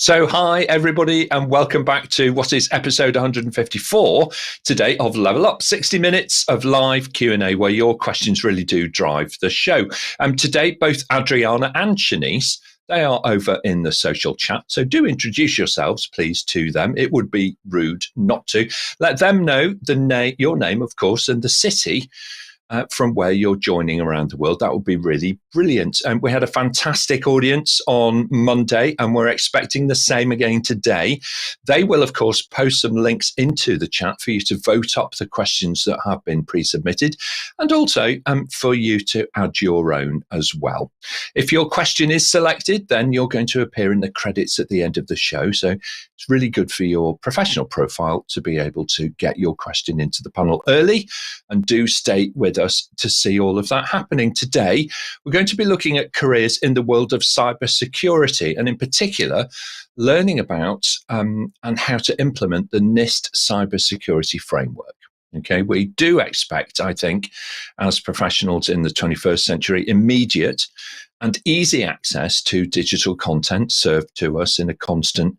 So hi everybody and welcome back to what is episode 154 today of Level Up, 60 minutes of live Q&A where your questions really do drive the show. Today both Adriana and Shanice, they are over in the social chat, so do introduce yourselves please to them. It would be rude not to. Let them know your name of course and the city from where you're joining around the world. That would be really brilliant. And we had a fantastic audience on Monday, and we're expecting the same again today. They will, of course, post some links into the chat for you to vote up the questions that have been pre-submitted, and also for you to add your own as well. If your question is selected, then you're going to appear in the credits at the end of the show. So it's really good for your professional profile to be able to get your question into the panel early, and do stay with us to see all of that happening. Today, we're going to be looking at careers in the world of cybersecurity, and in particular, learning about and how to implement the NIST Cyber Security Framework. Okay, we do expect, I think, as professionals in the 21st century, immediate and easy access to digital content served to us in a constant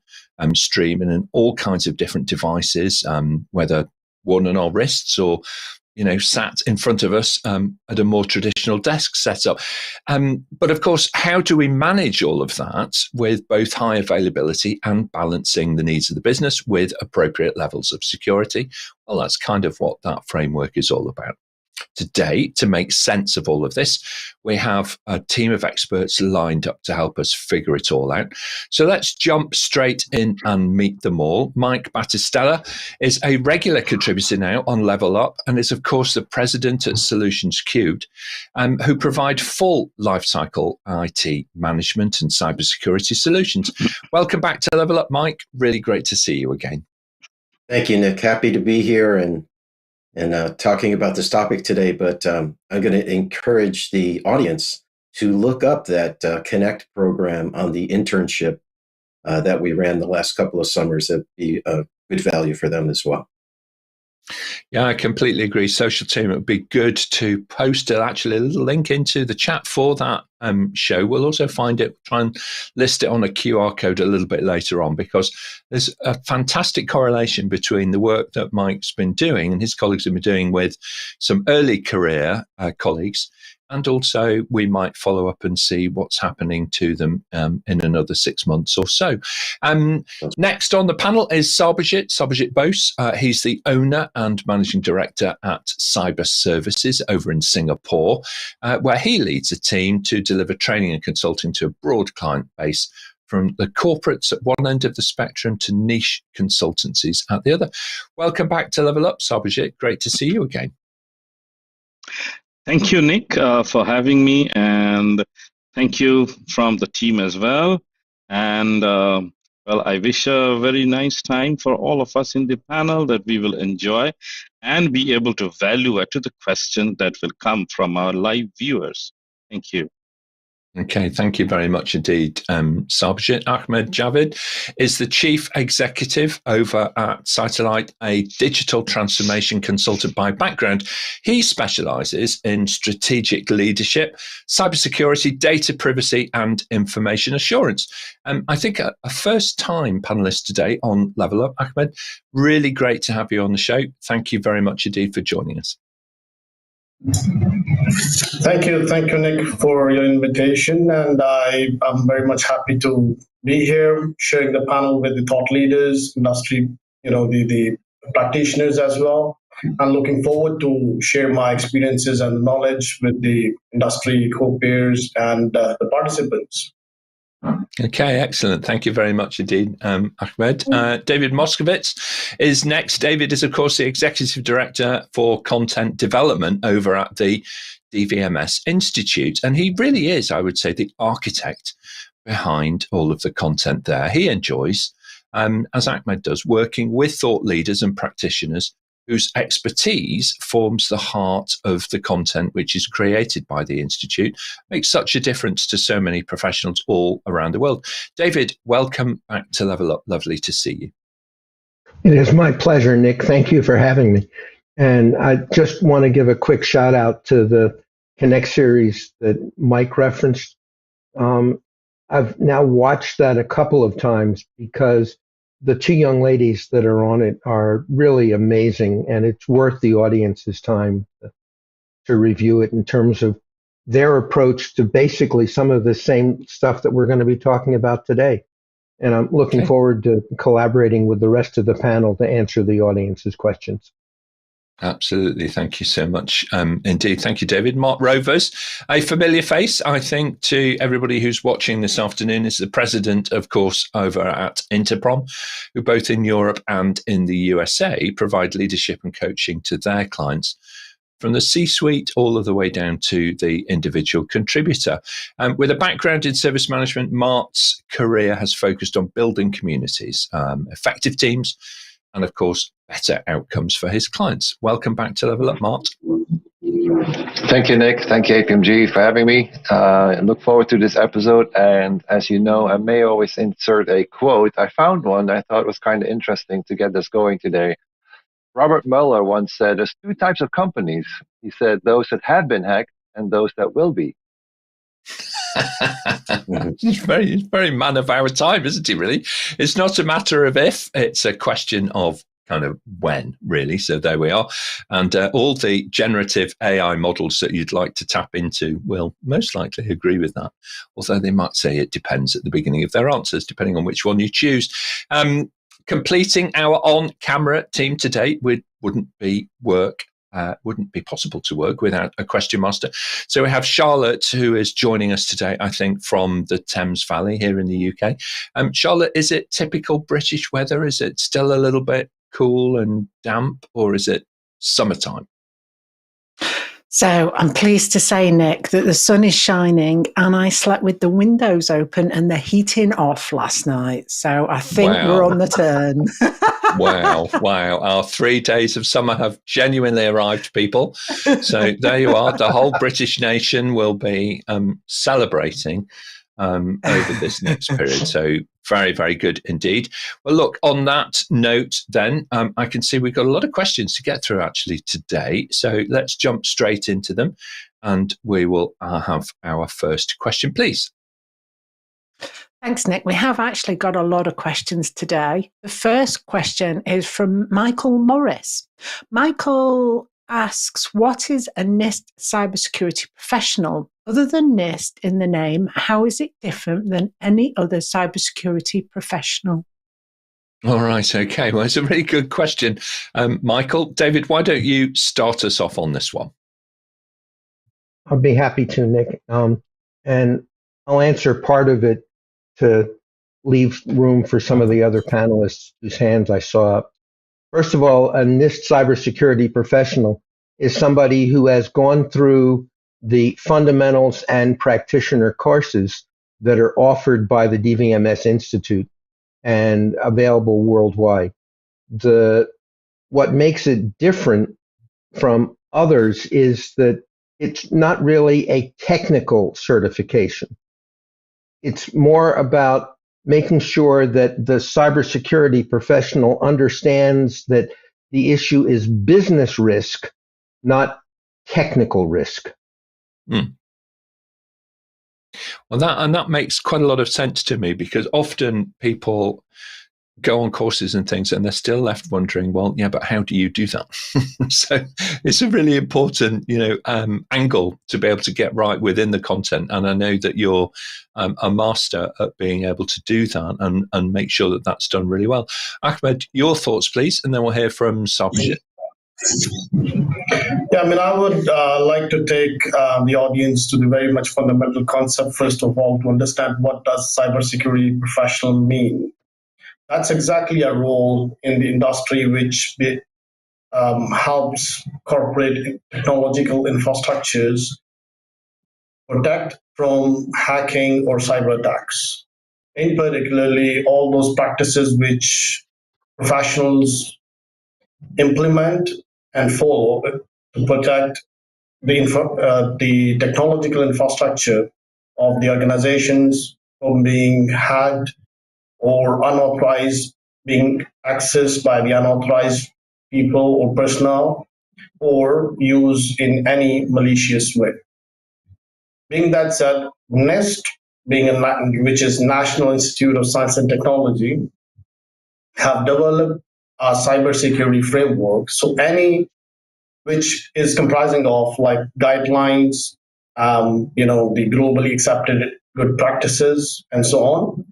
stream and in all kinds of different devices, whether worn on our wrists or sat in front of us at a more traditional desk setup. But of course, how do we manage all of that with both high availability and balancing the needs of the business with appropriate levels of security? Well, that's kind of what that framework is all about. Today, to make sense of all of this, we have a team of experts lined up to help us figure it all out. So let's jump straight in and meet them all. Mike Battistella is a regular contributor now on Level Up and is, of course, the president at Solutions³, who provide full lifecycle IT management and cybersecurity solutions. Welcome back to Level Up, Mike. Really great to see you again. Thank you, Nick. Happy to be here and talking about this topic today, but I'm going to encourage the audience to look up that Connect program on the internship that we ran the last couple of summers. That'd be a good value for them as well. Yeah, I completely agree. Social team, it would be good to post actually a little link into the chat for that show. We'll also try and list it on a QR code a little bit later on, because there's a fantastic correlation between the work that Mike's been doing and his colleagues have been doing with some early career colleagues. And also we might follow up and see what's happening to them in another 6 months or so. Next on the panel is Sarbojit Bose. He's the owner and managing director at Cyberservices over in Singapore, where he leads a team to deliver training and consulting to a broad client base, from the corporates at one end of the spectrum to niche consultancies at the other. Welcome back to Level Up, Sarbojit. Great to see you again. Thank you, Nick, for having me, and thank you from the team as well. And I wish a very nice time for all of us in the panel that we will enjoy and be able to value add to the question that will come from our live viewers. Thank you. Okay, thank you very much indeed, Sarbojit. Ahmad Javaid is the Chief Executive over at Cytellite, a digital transformation consultant by background. He specializes in strategic leadership, cybersecurity, data privacy, and information assurance. I think a first-time panelist today on Level Up, Ahmad. Really great to have you on the show. Thank you very much indeed for joining us. Thank you, Nick, for your invitation, and I am very much happy to be here, sharing the panel with the thought leaders, industry, the practitioners as well. I'm looking forward to share my experiences and knowledge with the industry co-peers and the participants. Okay, excellent. Thank you very much indeed, Ahmad. David Moskowitz is next. David is, of course, the Executive Director for Content Development over at the DVMS Institute. And he really is, I would say, the architect behind all of the content there. He enjoys, as Ahmad does, working with thought leaders and practitioners whose expertise forms the heart of the content which is created by the Institute, makes such a difference to so many professionals all around the world. David, welcome back to Level Up. Lovely to see you. It is my pleasure, Nick. Thank you for having me. And I just want to give a quick shout out to the Connect series that Mike referenced. I've now watched that a couple of times because the two young ladies that are on it are really amazing, and it's worth the audience's time to review it in terms of their approach to basically some of the same stuff that we're going to be talking about today. And I'm looking forward to collaborating with the rest of the panel to answer the audience's questions. Absolutely. Thank you so much. Indeed. Thank you, David. Mart Rovers, a familiar face, I think, to everybody who's watching this afternoon, is the president, of course, over at INTERPROM, who both in Europe and in the USA provide leadership and coaching to their clients, from the C-suite all of the way down to the individual contributor. With a background in service management, Mart's career has focused on building communities, effective teams, and of course, better outcomes for his clients. Welcome back to Level Up, Mart. Thank you, Nick. Thank you, APMG, for having me. I look forward to this episode. And as you know, I may always insert a quote. I found one I thought was kind of interesting to get us going today. Robert Mueller once said, there's two types of companies. He said, those that have been hacked and those that will be. He's very man of our time, isn't he, really? It's not a matter of if, it's a question of kind of when, really. So there we are. And all the generative AI models that you'd like to tap into will most likely agree with that. Although they might say it depends at the beginning of their answers, depending on which one you choose. Completing our on-camera team today wouldn't be possible to work without a question master. So we have Charlotte, who is joining us today, I think, from the Thames Valley here in the UK. Charlotte, is it typical British weather? Is it still a little bit cool and damp, or is it summertime? So I'm pleased to say, Nick, that the sun is shining and I slept with the windows open and the heating off last night. So I think we're on the turn. Wow. Our 3 days of summer have genuinely arrived, people. So there you are. The whole British nation will be celebrating over this next period. So very, very good indeed. Well, look, on that note then, I can see we've got a lot of questions to get through actually today. So let's jump straight into them and we will have our first question, please. Thanks, Nick. We have actually got a lot of questions today. The first question is from Michael Morris. Michael asks, what is a NIST Cyber Security Professional? Other than NIST in the name, how is it different than any other cybersecurity professional? All right. Okay. Well, it's a really good question, Michael. David, why don't you start us off on this one? I'll be happy to, Nick. And I'll answer part of it to leave room for some of the other panelists whose hands I saw up. First of all, a NIST cybersecurity professional is somebody who has gone through the fundamentals and practitioner courses that are offered by the DVMS Institute and available worldwide. What makes it different from others is that it's not really a technical certification. It's more about making sure that the cybersecurity professional understands that the issue is business risk, not technical risk. Well, that makes quite a lot of sense to me, because often people go on courses and things and they're still left wondering, well, yeah, but how do you do that? So it's a really important, angle to be able to get right within the content. And I know that you're a master at being able to do that and make sure that that's done really well. Ahmad, your thoughts, please, and then we'll hear from Sarbojit. Yeah, I would like to take the audience to the very much fundamental concept, first of all, to understand what does cybersecurity professional mean. That's exactly a role in the industry which helps corporate technological infrastructures protect from hacking or cyber attacks. In particularly, all those practices which professionals implement and follow to protect the technological infrastructure of the organizations from being hacked or unauthorized, being accessed by the unauthorized people or personnel, or used in any malicious way. Being that said, NIST which is National Institute of Science and Technology, have developed a cybersecurity framework. So which is comprising of like guidelines, the globally accepted good practices, and so on.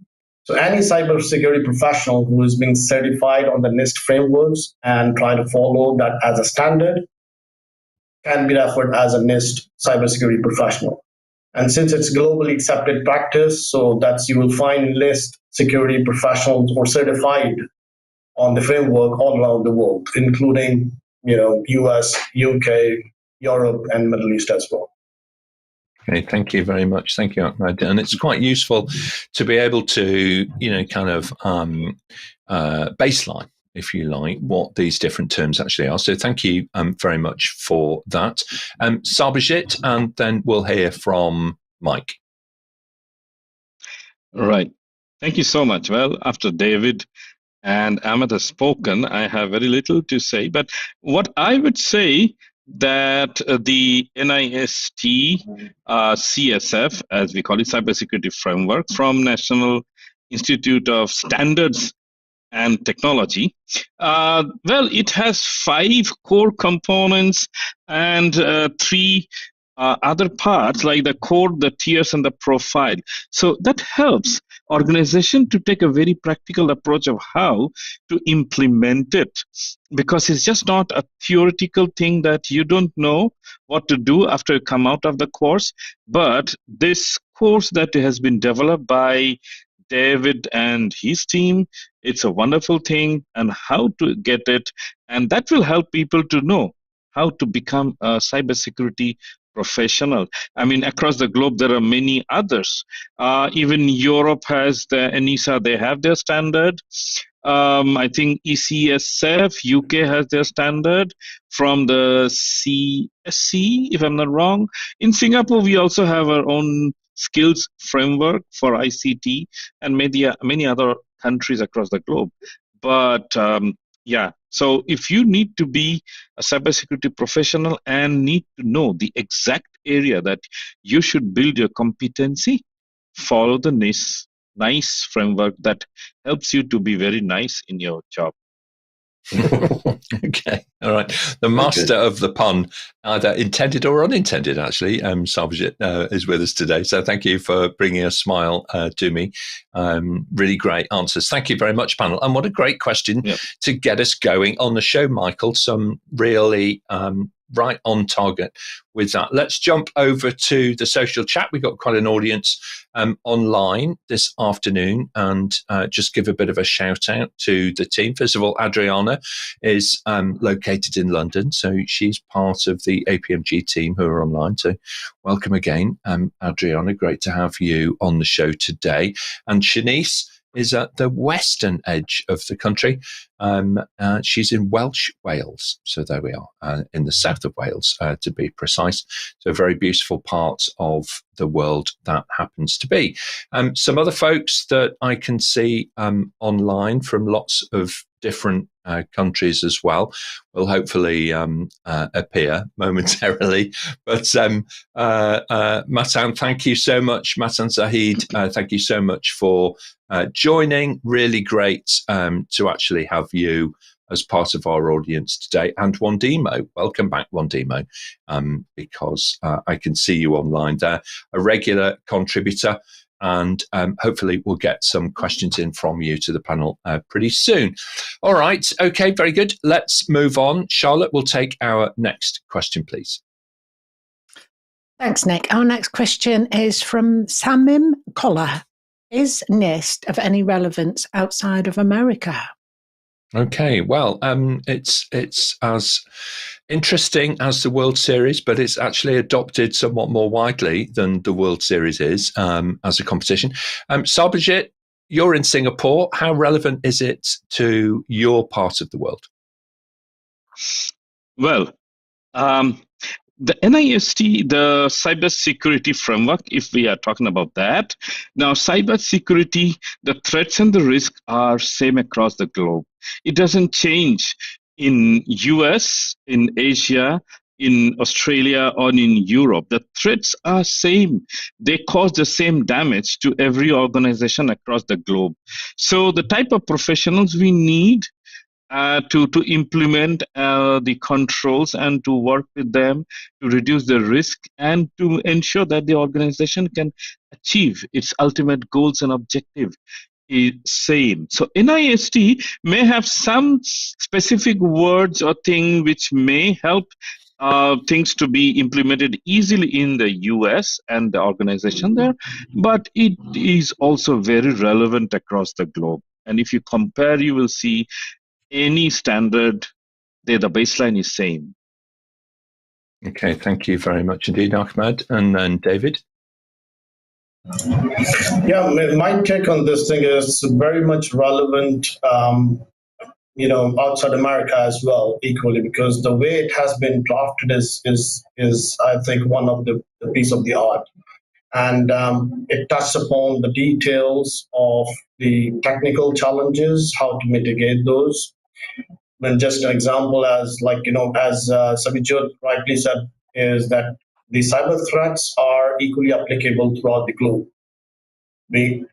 So any cybersecurity professional who is being certified on the NIST frameworks and try to follow that as a standard can be referred as a NIST cybersecurity professional. And since it's globally accepted practice, so you will find NIST security professionals or certified on the framework all around the world, including US, UK, Europe, and Middle East as well. Okay, thank you very much. Thank you, Ahmad. And it's quite useful to be able to, kind of baseline, if you like, what these different terms actually are. So thank you very much for that. Sarbojit, and then we'll hear from Mike. Right. Thank you so much. Well, after David and Ahmad has spoken, I have very little to say. But what I would say that the NIST CSF, as we call it, Cybersecurity Framework from National Institute of Standards and Technology, it has 5 core components and 3 other parts like the core, the tiers, and the profile. So that helps organization to take a very practical approach of how to implement it, because it's just not a theoretical thing that you don't know what to do after you come out of the course. But this course that has been developed by David and his team, it's a wonderful thing, and how to get it, and that will help people to know how to become a cybersecurity professional. I mean, across the globe, there are many others. Even Europe has the ENISA, they have their standard. I think ECSF, UK has their standard from the CSC, if I'm not wrong. In Singapore, we also have our own skills framework for ICT, and many other countries across the globe. But so if you need to be a cybersecurity professional and need to know the exact area that you should build your competency, follow the NICE framework that helps you to be very nice in your job. Okay, all right. The master of the pun, either intended or unintended, actually, Sarbojit is with us today. So thank you for bringing a smile to me. Really great answers. Thank you very much, panel. And what a great question to get us going on the show, Michael. Some really right on target with that. Let's jump over to the social chat. We've got quite an audience online this afternoon, and just give a bit of a shout out to the team. First of all, Adriana is located in London, so she's part of the APMG team who are online. So welcome again, Adriana. Great to have you on the show today. And Shanice is at the western edge of the country. She's in Welsh Wales. So there we are, in the south of Wales, to be precise. So a very beautiful part of the world that happens to be. Some other folks that I can see online from lots of different countries as well will hopefully appear momentarily. But Matan, thank you so much. Matan Zahid, thank you so much for joining. Really great to actually have you as part of our audience today. And Wandimo, welcome back, Wandimo, because I can see you online there, a regular contributor. And hopefully we'll get some questions in from you to the panel pretty soon. All right. Okay, very good. Let's move on. Charlotte will take our next question, please. Thanks, Nick. Our next question is from Samim Koller. Is NIST of any relevance outside of America? Okay, well, it's as interesting as the World Series, but it's actually adopted somewhat more widely than the World Series is as a competition. Sarbojit, you're in Singapore. How relevant is it to your part of the world? Well, the NIST, the Cyber Security Framework, if we are talking about that. Now, cyber security, the threats and the risks are same across the globe. It doesn't change in US, in Asia, in Australia or in Europe. The threats are same. They cause the same damage to every organization across the globe. So the type of professionals we need to implement the controls and to work with them to reduce the risk and to ensure that the organization can achieve its ultimate goals and objective is same. So NIST may have some specific words or thing which may help things to be implemented easily in the US and the organization there, but it is also very relevant across the globe. And if you compare, you will see any standard, the baseline is same. Okay, thank you very much indeed, Ahmad. And then David? Yeah, my take on this thing is very much relevant, outside America as well, equally, because the way it has been drafted is I think one of the piece of the art. And it touches upon the details of the technical challenges, how to mitigate those. When just an example, as Sarbojit rightly said, is that the cyber threats are equally applicable throughout the globe. When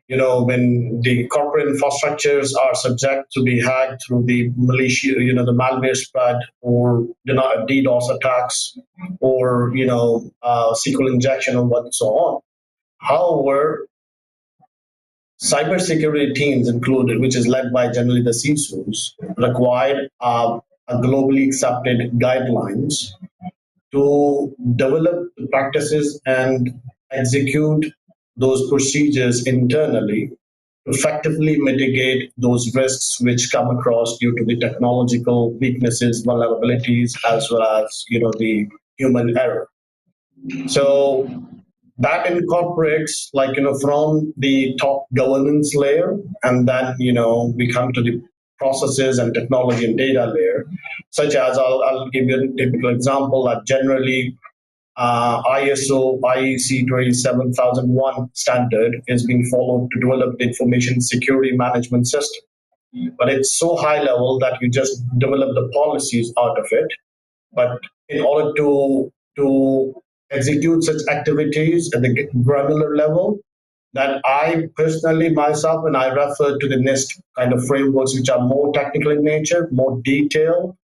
the corporate infrastructures are subject to be hacked through the militia, the malware spread, or DDoS attacks, or SQL injection, and what so on. However, cybersecurity teams included, which is led by generally the CISOs, required a globally accepted guidelines to develop the practices and execute those procedures internally to effectively mitigate those risks which come across due to the technological weaknesses, vulnerabilities, as well as the human error. So that incorporates from the top governance layer, and then we come to the processes and technology and data layer, such as I'll give you a typical example that generally ISO IEC 27001 standard is being followed to develop the information security management system. But it's so high level that you just develop the policies out of it. But in order to execute such activities at the granular level, that I personally myself, and I refer to the NIST kind of frameworks, which are more technical in nature, more detailed,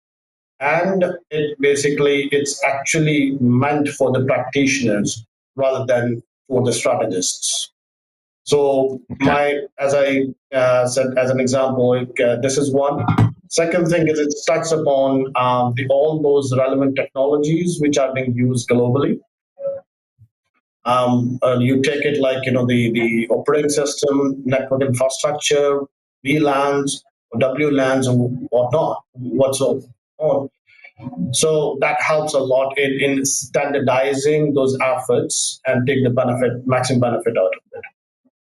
and it's actually meant for the practitioners rather than for the strategists. So as I said, as an example, this is one. Second thing is it touches upon all those relevant technologies which are being used globally. You take it like the operating system, network infrastructure, VLANs, WLANs, and whatnot, whatsoever. So that helps a lot in standardizing those efforts and take the maximum benefit out of it.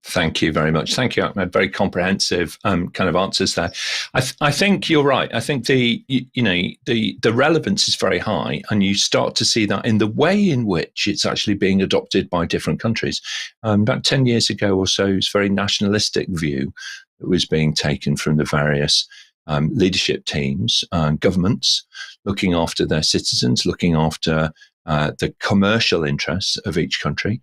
Thank you very much. Thank you, Ahmed. Very comprehensive kind of answers there. I think you're right. I think the relevance is very high, and you start to see that in the way in which it's actually being adopted by different countries. About 10 years ago or so, it was a very nationalistic view that was being taken from the various leadership teams and governments, looking after their citizens, looking after the commercial interests of each country.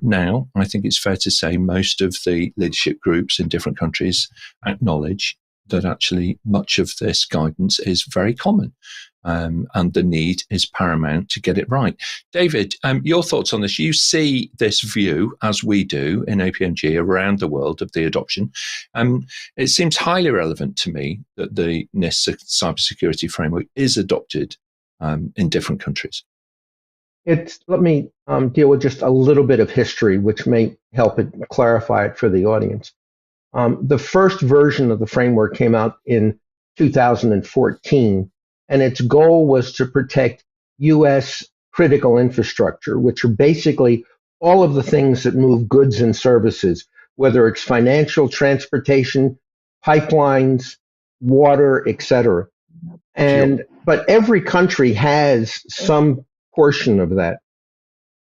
Now, I think it's fair to say most of the leadership groups in different countries acknowledge that actually much of this guidance is very common, and the need is paramount to get it right. David, your thoughts on this? You see this view, as we do in APMG around the world, of the adoption. It seems highly relevant to me that the NIST Cyber Security Framework is adopted in different countries. Let me deal with just a little bit of history, which may help it clarify it for the audience. The first version of the framework came out in 2014, and its goal was to protect U.S. critical infrastructure, which are basically all of the things that move goods and services, whether it's financial, transportation, pipelines, water, etc. But every country has some portion of that.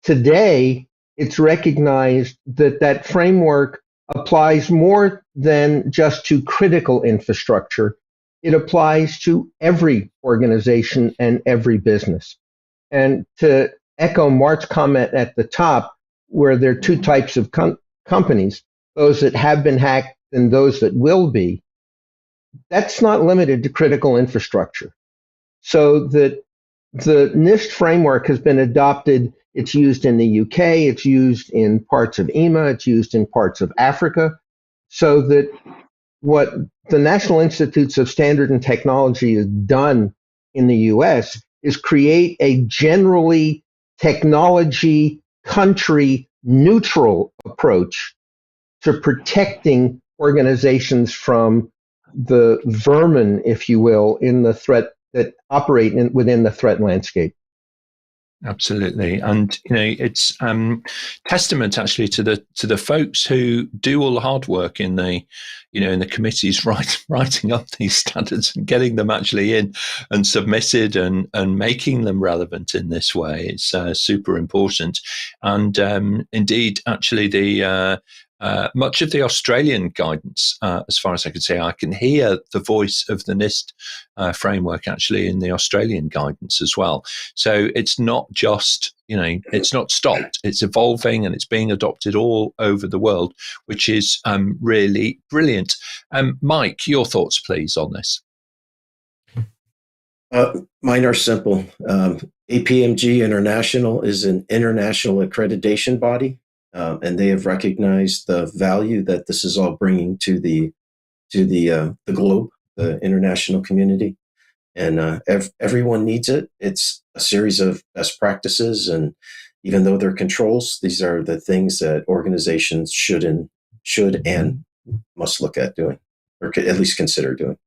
Today, it's recognized that that framework applies more than just to critical infrastructure. It applies to every organization and every business. And to echo Mart's comment at the top, where there are two types of companies, those that have been hacked and those that will be, that's not limited to critical infrastructure. So that the NIST framework has been adopted. It's used in the UK, it's used in parts of EMA, it's used in parts of Africa, so that what the National Institutes of Standard and Technology has done in the US is create a generally technology country neutral approach to protecting organizations from the vermin, if you will, in the threat that operate within the threat landscape. Absolutely, and it's testament actually to the folks who do all the hard work in the in the committees writing up these standards and getting them actually in and submitted and making them relevant in this way. It's super important, and indeed, actually, the much of the Australian guidance, as far as I can say, I can hear the voice of the NIST framework actually in the Australian guidance as well. So it's not just, it's not stopped. It's evolving and it's being adopted all over the world, which is really brilliant. Mike, your thoughts, please, on this. Mine are simple. APMG International is an international accreditation body. And they have recognized the value that this is all bringing to the globe, the international community, and everyone needs it. It's a series of best practices, and even though they're controls, these are the things that organizations should and must look at doing, or at least consider doing.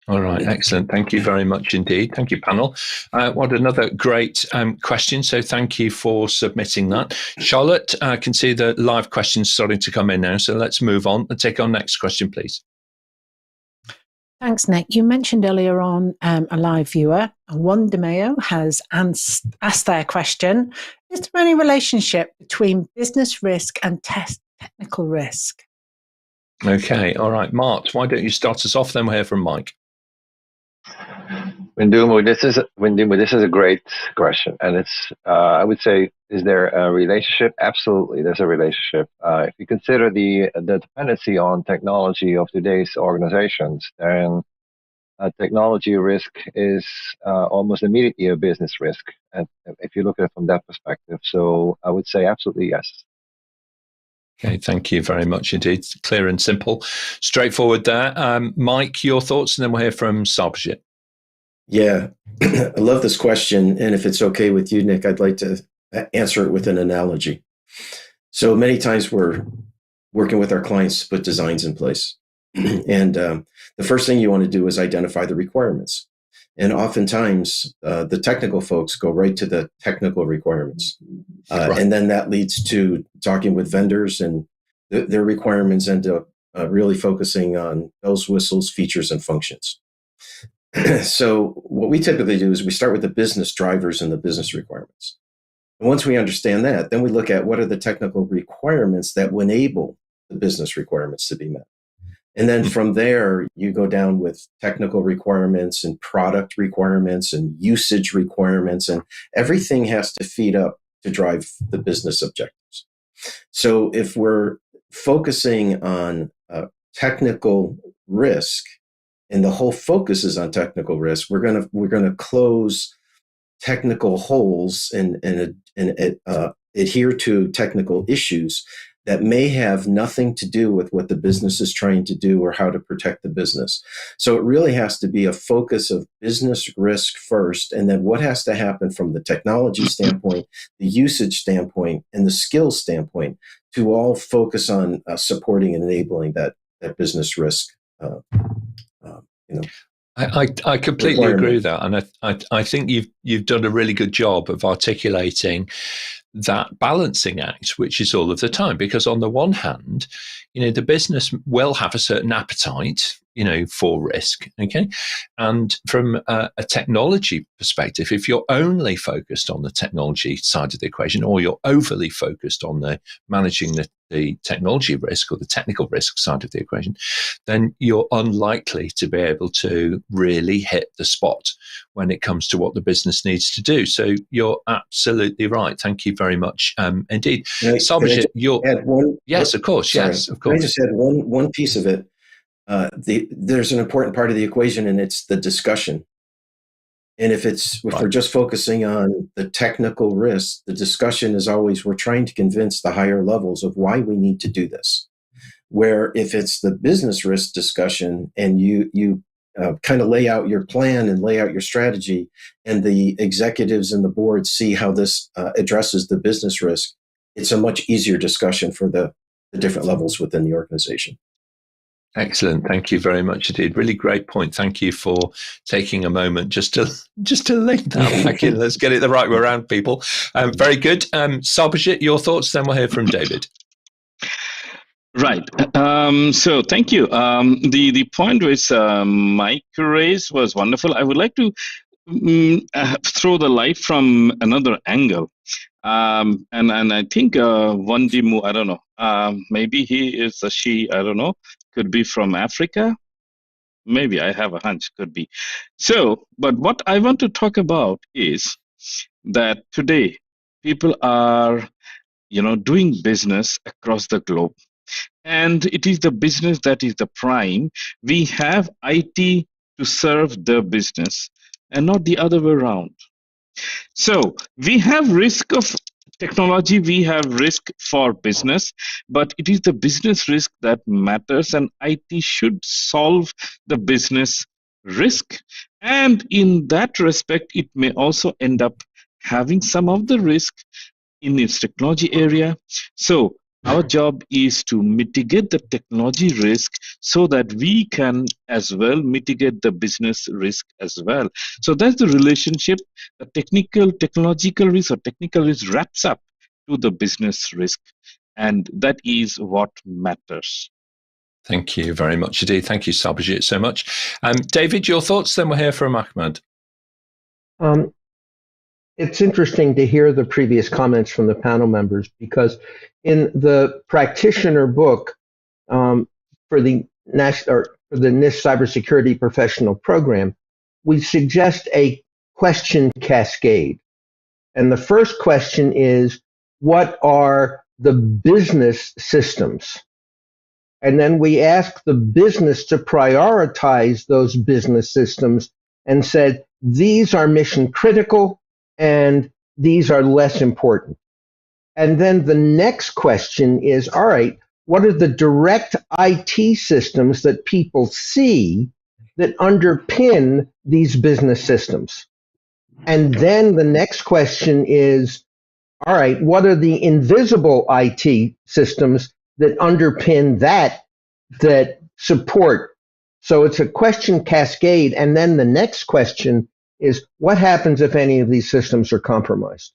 All right, excellent. Thank you very much indeed. Thank you, panel. What another great question. So thank you for submitting that. Charlotte, I can see the live questions starting to come in now. So let's move on and take our next question, please. Thanks, Nick. You mentioned earlier on a live viewer, Juan De Mayo, has asked their question. Is there any relationship between business risk and technical risk? Okay, all right. Mart, why don't you start us off, then we'll hear from Mike. Windumo, this is a great question, and it's I would say, is there a relationship? Absolutely, there's a relationship. If you consider the dependency on technology of today's organizations, then technology risk is almost immediately a business risk, and if you look at it from that perspective. So I would say absolutely yes. Okay, thank you very much indeed. Clear and simple, straightforward there. Mike, your thoughts, and then we'll hear from Sarbojit. Yeah, I love this question. And if it's okay with you, Nick, I'd like to answer it with an analogy. So many times we're working with our clients to put designs in place. And the first thing you want to do is identify the requirements. And oftentimes the technical folks go right to the technical requirements. Right. And then that leads to talking with vendors, and their requirements end up really focusing on bells, whistles, features, and functions. So what we typically do is we start with the business drivers and the business requirements. And once we understand that, then we look at what are the technical requirements that will enable the business requirements to be met. And then from there, you go down with technical requirements and product requirements and usage requirements, and everything has to feed up to drive the business objectives. So if we're focusing on technical risk, and the whole focus is on technical risk, we're gonna close technical holes and adhere to technical issues that may have nothing to do with what the business is trying to do or how to protect the business. So it really has to be a focus of business risk first, and then what has to happen from the technology standpoint, the usage standpoint, and the skills standpoint to all focus on supporting and enabling that business risk. I completely agree with that, and I think you've done a really good job of articulating that balancing act, which is all of the time. Because on the one hand, the business will have a certain appetite, for risk. Okay. And from a technology perspective, if you're only focused on the technology side of the equation, or you're overly focused on the managing the technology risk or the technical risk side of the equation, then you're unlikely to be able to really hit the spot when it comes to what the business needs to do. So you're absolutely right. Thank you very much indeed. Sarbojit, yes, of course. Sorry. Yes, of course. Can I just add one piece of it? There's an important part of the equation, and it's the discussion. And if we're just focusing on the technical risk, the discussion is always, we're trying to convince the higher levels of why we need to do this. Where if it's the business risk discussion and you kind of lay out your plan and lay out your strategy, and the executives and the board see how this addresses the business risk, it's a much easier discussion for the different levels within the organization. Excellent. Thank you very much indeed. Really great point. Thank you for taking a moment just to link that back in. Let's get it the right way around, people. Very good. Sarbojit, your thoughts, then we'll hear from David. Right. So thank you. The point which Mike raised was wonderful. I would like to throw the light from another angle. And I think Wandimu, I don't know, maybe he is a she, I don't know, could be from Africa. Maybe, I have a hunch, could be. So, but what I want to talk about is that today people are, doing business across the globe. And it is the business that is the prime. We have IT to serve the business and not the other way around. So we have risk of technology, we have risk for business, but it is the business risk that matters, and IT should solve the business risk. And in that respect, it may also end up having some of the risk in its technology area. So our job is to mitigate the technology risk so that we can as well mitigate the business risk as well. So that's the relationship. The technological risk or technical risk wraps up to the business risk. And that is what matters. Thank you very much indeed. Thank you, Sarbojit, so much. David, your thoughts? Then we'll hear from Ahmad. It's interesting to hear the previous comments from the panel members, because in the practitioner book for the NIST Cyber Security Professional program, we suggest a question cascade. And the first question is, what are the business systems? And then we ask the business to prioritize those business systems and said, these are mission critical and these are less important. And then the next question is, all right, what are the direct IT systems that people see that underpin these business systems? And then the next question is, all right, what are the invisible IT systems that underpin that support? So it's a question cascade. And then the next question is, what happens if any of these systems are compromised?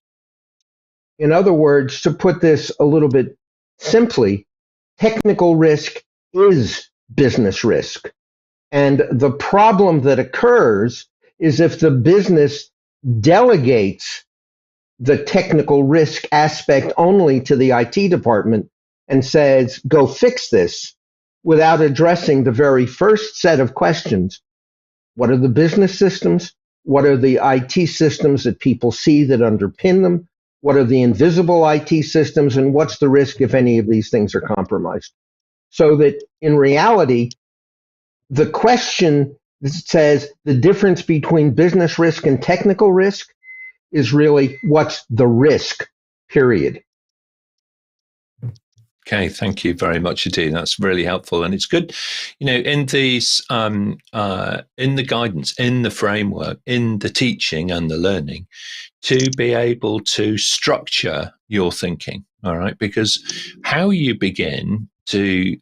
In other words, to put this a little bit simply, technical risk is business risk. And the problem that occurs is if the business delegates the technical risk aspect only to the IT department and says, go fix this, without addressing the very first set of questions. What are the business systems? What are the IT systems that people see that underpin them? What are the invisible IT systems? And what's the risk if any of these things are compromised? So that in reality, the question that says the difference between business risk and technical risk is really, what's the risk, period. Okay, thank you very much indeed. That's really helpful, and it's good, in these, in the guidance, in the framework, in the teaching and the learning, to be able to structure your thinking. All right, because how you begin to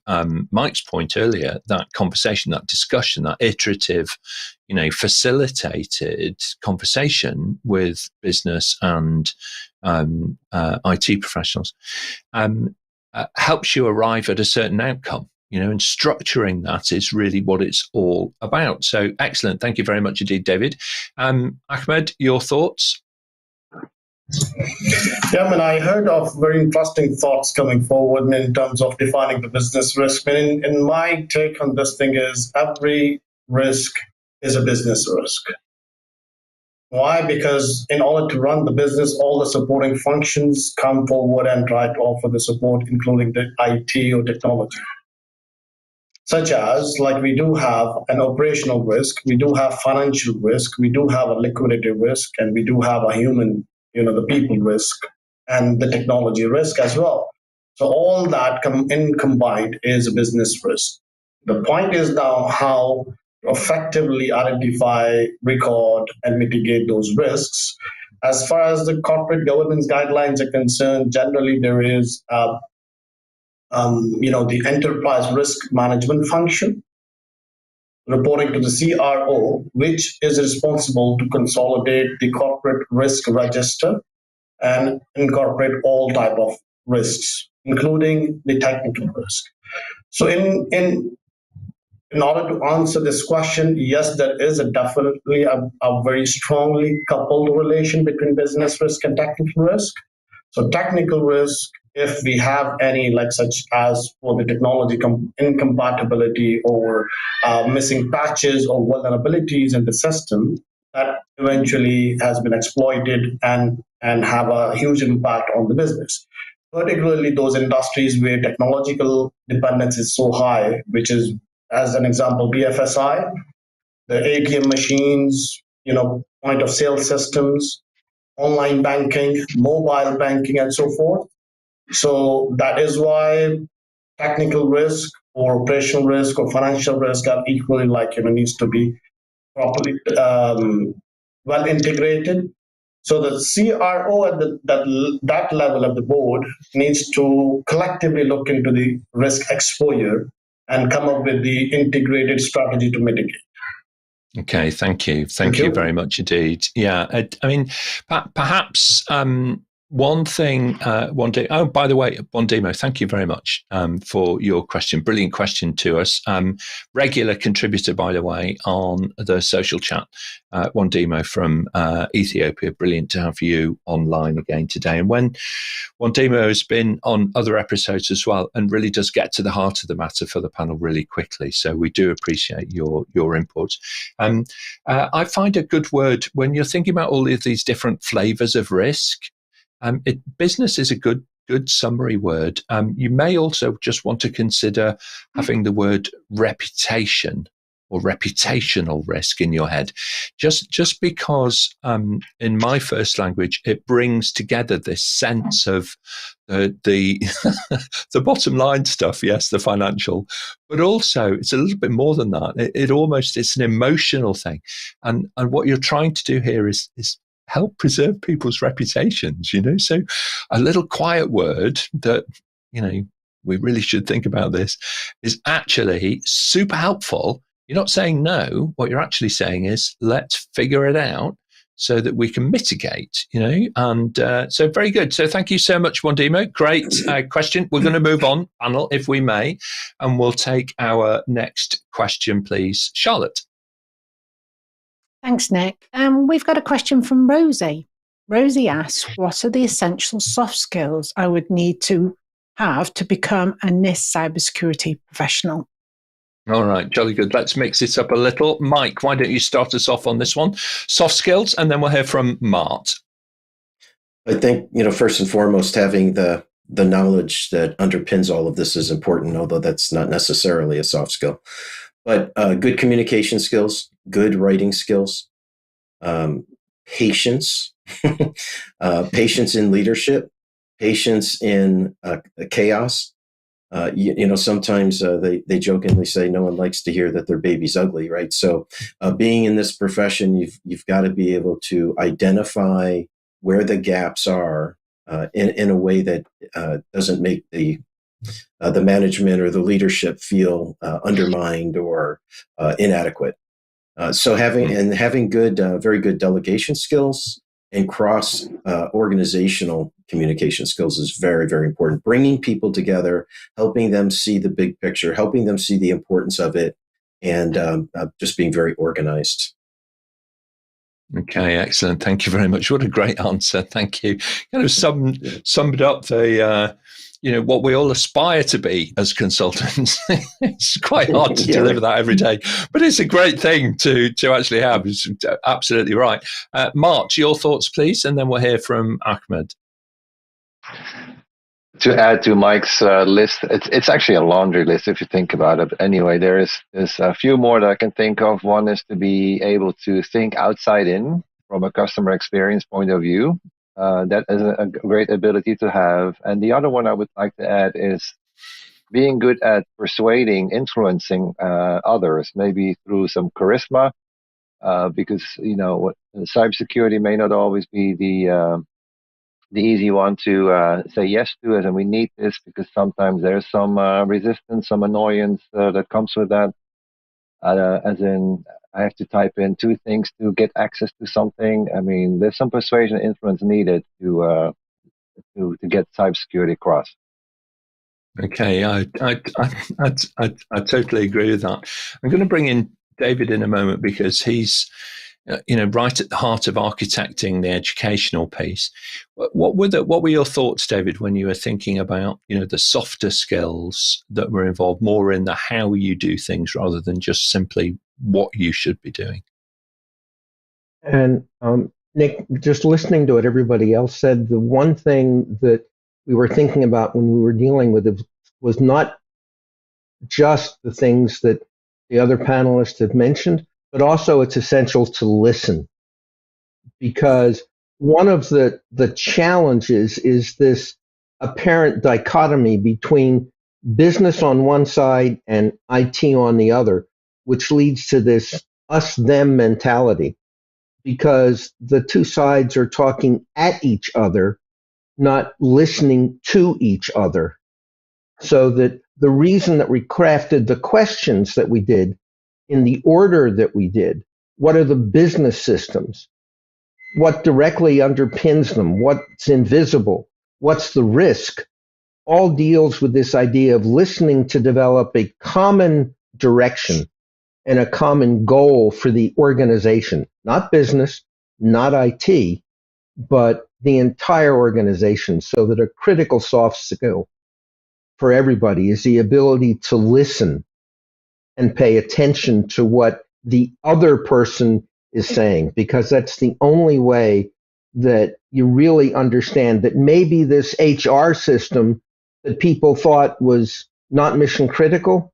Mike's point earlier, that conversation, that discussion, that iterative, facilitated conversation with business and IT professionals. Helps you arrive at a certain outcome. and structuring that is really what it's all about. So excellent. Thank you very much indeed, David. Ahmed, your thoughts? Yeah, I heard of very interesting thoughts coming forward in terms of defining the business risk. In my take on this thing is every risk is a business risk. Why? Because in order to run the business, all the supporting functions come forward and try to offer the support, including the IT or technology. Such as, like, we do have an operational risk, we do have financial risk, we do have a liquidity risk, and we do have a human, the people risk, and the technology risk as well. So all that combined is a business risk. The point is now how to effectively identify, record, and mitigate those risks. As far as the corporate governance guidelines are concerned, generally there is the enterprise risk management function reporting to the CRO, which is responsible to consolidate the corporate risk register and incorporate all type of risks, including the technical risk. So in order to answer this question, yes, there is definitely a very strongly coupled relation between business risk and technical risk. So technical risk, if we have any, like such as for the technology incompatibility or missing patches or vulnerabilities in the system, that eventually has been exploited and have a huge impact on the business. Particularly those industries where technological dependence is so high, which is, as an example, BFSI, the ATM machines, point of sale systems, online banking, mobile banking, and so forth. So that is why technical risk or operational risk or financial risk are equally needs to be properly well integrated. So the CRO at that level of the board needs to collectively look into the risk exposure and come up with the integrated strategy to mitigate. Okay, thank you. Thank you very much indeed. Yeah, perhaps one thing, oh, by the way, Bondimo, thank you very much for your question. Brilliant question to us. Regular contributor, by the way, on the social chat. Bondimo from Ethiopia. Brilliant to have you online again today. And when Bondimo has been on other episodes as well and really does get to the heart of the matter for the panel really quickly. So we do appreciate your input. I find a good word when you're thinking about all of these different flavors of risk. Business is a good summary word. You may also just want to consider having the word reputation or reputational risk in your head, just because in my first language it brings together this sense of the the bottom line stuff, yes, the financial, but also it's a little bit more than that. It's an emotional thing, and what you're trying to do here is help preserve people's reputations, So a little quiet word that, we really should think about this is actually super helpful. You're not saying no. What you're actually saying is let's figure it out so that we can mitigate, and so very good. So thank you so much, Wandimo. Great question. We're going to move on, panel, if we may, and we'll take our next question, please. Charlotte. Thanks, Nick. We've got a question from Rosie. Rosie asks, what are the essential soft skills I would need to have to become a NIST cybersecurity professional? All right, jolly good. Let's mix it up a little. Mike, why don't you start us off on this one? Soft skills, and then we'll hear from Mart. I think, first and foremost, having the knowledge that underpins all of this is important, although that's not necessarily a soft skill. But good communication skills, good writing skills, patience, patience in leadership, patience in chaos. Sometimes they jokingly say no one likes to hear that their baby's ugly, right? So being in this profession, you've got to be able to identify where the gaps are in a way that doesn't make the management or the leadership feel undermined or inadequate. So having good, very good delegation skills, and cross organizational communication skills is very, very important. Bringing people together, helping them see the big picture, helping them see the importance of it, and just being very organized. Okay, excellent. Thank you very much. What a great answer. Thank you. Kind of summed up the what we all aspire to be as consultants. It's quite hard to deliver that every day, but it's a great thing to actually have. It's absolutely right. Mart, your thoughts, please, and then we'll hear from Ahmad. To add to Mike's list, it's actually a laundry list if you think about it. But anyway, there's a few more that I can think of. One is to be able to think outside in from a customer experience point of view. That is a great ability to have. And the other one I would like to add is being good at persuading, influencing others, maybe through some charisma, because cybersecurity may not always be the easy one to say yes to it, and we need this because sometimes there's some resistance, some annoyance that comes with that. As in, I have to type in 2 things to get access to something. I mean, there's some persuasion and influence needed to get cybersecurity across. Okay, I totally agree with that. I'm going to bring in David in a moment because he's right at the heart of architecting the educational piece. What were your thoughts, David, when you were thinking about the softer skills that were involved more in the how you do things rather than just simply what you should be doing? And Nick, just listening to what everybody else said, the one thing that we were thinking about when we were dealing with it was not just the things that the other panelists have mentioned, but also it's essential to listen, because one of the challenges is this apparent dichotomy between business on one side and IT on the other, which leads to this us-them mentality, because the two sides are talking at each other, not listening to each other. So that the reason that we crafted the questions that we did in the order that we did, what are the business systems? What directly underpins them? What's invisible? What's the risk? All deals with this idea of listening to develop a common direction and a common goal for the organization, not business, not IT, but the entire organization, so that a critical soft skill for everybody is the ability to listen and pay attention to what the other person is saying, because that's the only way that you really understand that maybe this HR system that people thought was not mission critical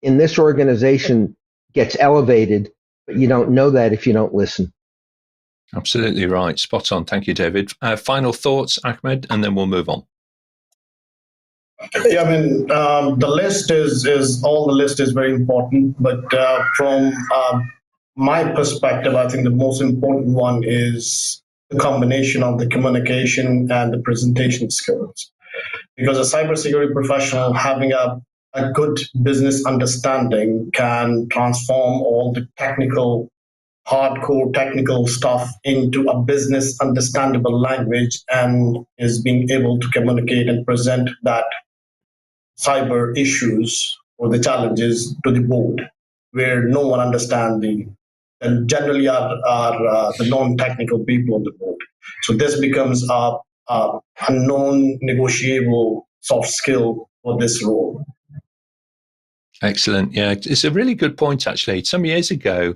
in this organization gets elevated, but you don't know that if you don't listen. Absolutely right. Spot on. Thank you, David. Final thoughts, Ahmad, and then we'll move on. Yeah, I mean, the list is very important, but from my perspective, I think the most important one is the combination of the communication and the presentation skills. Because a cybersecurity professional having a good business understanding can transform all the hardcore technical stuff into a business understandable language, and is being able to communicate and present that cyber issues or the challenges to the board, where no one understands and generally are the non-technical people on the board. So this becomes a non-negotiable soft skill for this role. Excellent. Yeah, it's a really good point, actually. Some years ago,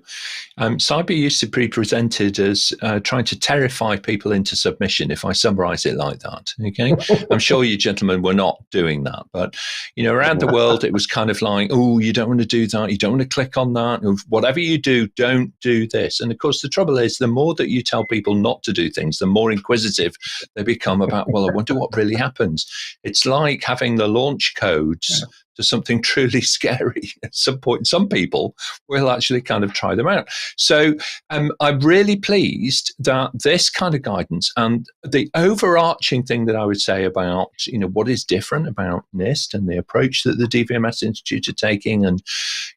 cyber used to be presented as trying to terrify people into submission, if I summarize it like that. Okay. I'm sure you gentlemen were not doing that, but, around the world, it was kind of like, oh, you don't want to do that. You don't want to click on that. Whatever you do, don't do this. And of course, the trouble is, the more that you tell people not to do things, the more inquisitive they become about, well, I wonder what really happens. It's like having the launch codes to something truly scary at some point. Some people will actually kind of try them out. So I'm really pleased that this kind of guidance and the overarching thing that I would say about, what is different about NIST and the approach that the DVMS Institute are taking, and,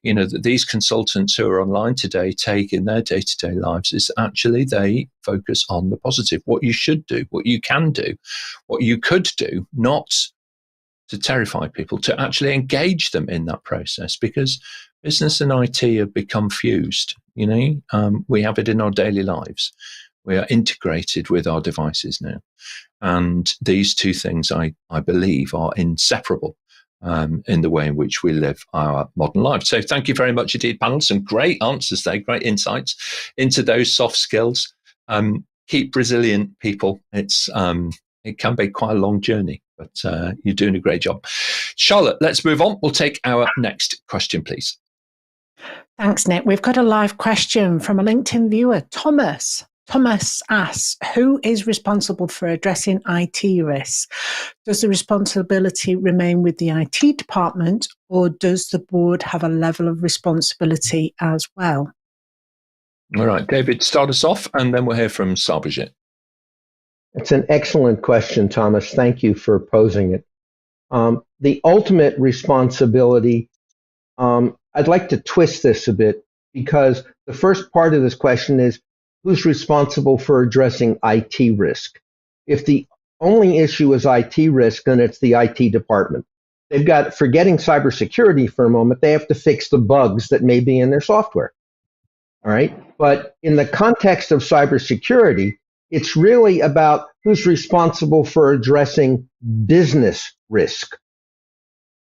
that these consultants who are online today take in their day-to-day lives, is actually they focus on the positive, what you should do, what you can do, what you could do, not to terrify people, to actually engage them in that process, because business and IT have become fused. We have it in our daily lives. We are integrated with our devices now. And these two things, I believe, are inseparable in the way in which we live our modern lives. So thank you very much indeed, panel. Some great answers there, great insights into those soft skills. Keep resilient, people. It can be quite a long journey, but you're doing a great job. Charlotte, let's move on. We'll take our next question, please. Thanks, Nick. We've got a live question from a LinkedIn viewer, Thomas. Thomas asks, who is responsible for addressing IT risks? Does the responsibility remain with the IT department, or does the board have a level of responsibility as well? All right, David, start us off, and then we'll hear from Sarbojit. It's an excellent question, Thomas. Thank you for posing it. The ultimate responsibility, I'd like to twist this a bit, because the first part of this question is, who's responsible for addressing IT risk? If the only issue is IT risk, then it's the IT department. They've got, forgetting cybersecurity for a moment, they have to fix the bugs that may be in their software. All right. But in the context of cybersecurity, it's really about who's responsible for addressing business risk.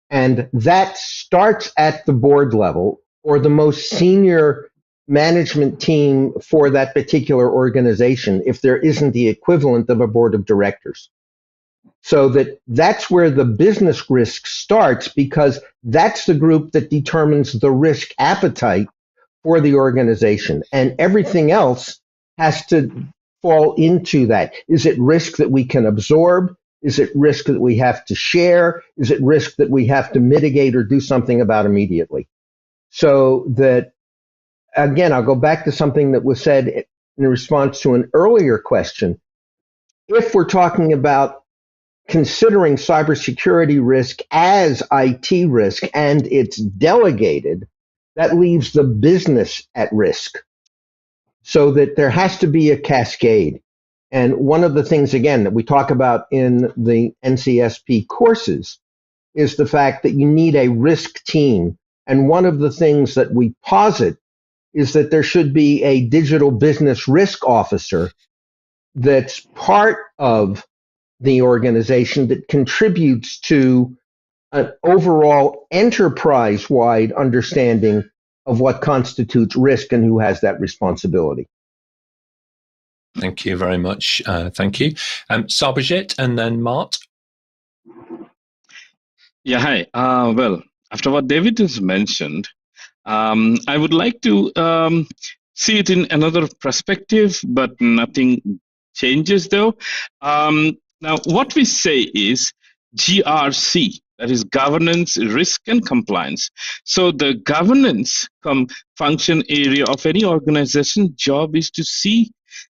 And that starts at the board level, or the most senior management team for that particular organization, if there isn't the equivalent of a board of directors. So that's where the business risk starts, because that's the group that determines the risk appetite for the organization. And everything else has to fall into that. Is it risk that we can absorb? Is it risk that we have to share? Is it risk that we have to mitigate or do something about immediately? So that, again, I'll go back to something that was said in response to an earlier question. If we're talking about considering cybersecurity risk as IT risk and it's delegated, that leaves the business at risk. So that there has to be a cascade. And one of the things, again, that we talk about in the NCSP courses is the fact that you need a risk team. And one of the things that we posit is that there should be a digital business risk officer that's part of the organization that contributes to an overall enterprise-wide understanding of what constitutes risk and who has that responsibility. Thank you very much. Thank you. Sarbojit and then Mart. Yeah, hi. Well, after what David has mentioned, I would like to see it in another perspective, but nothing changes though. Now, what we say is GRC, that is governance, risk, and compliance. So the governance function area of any organization job is to see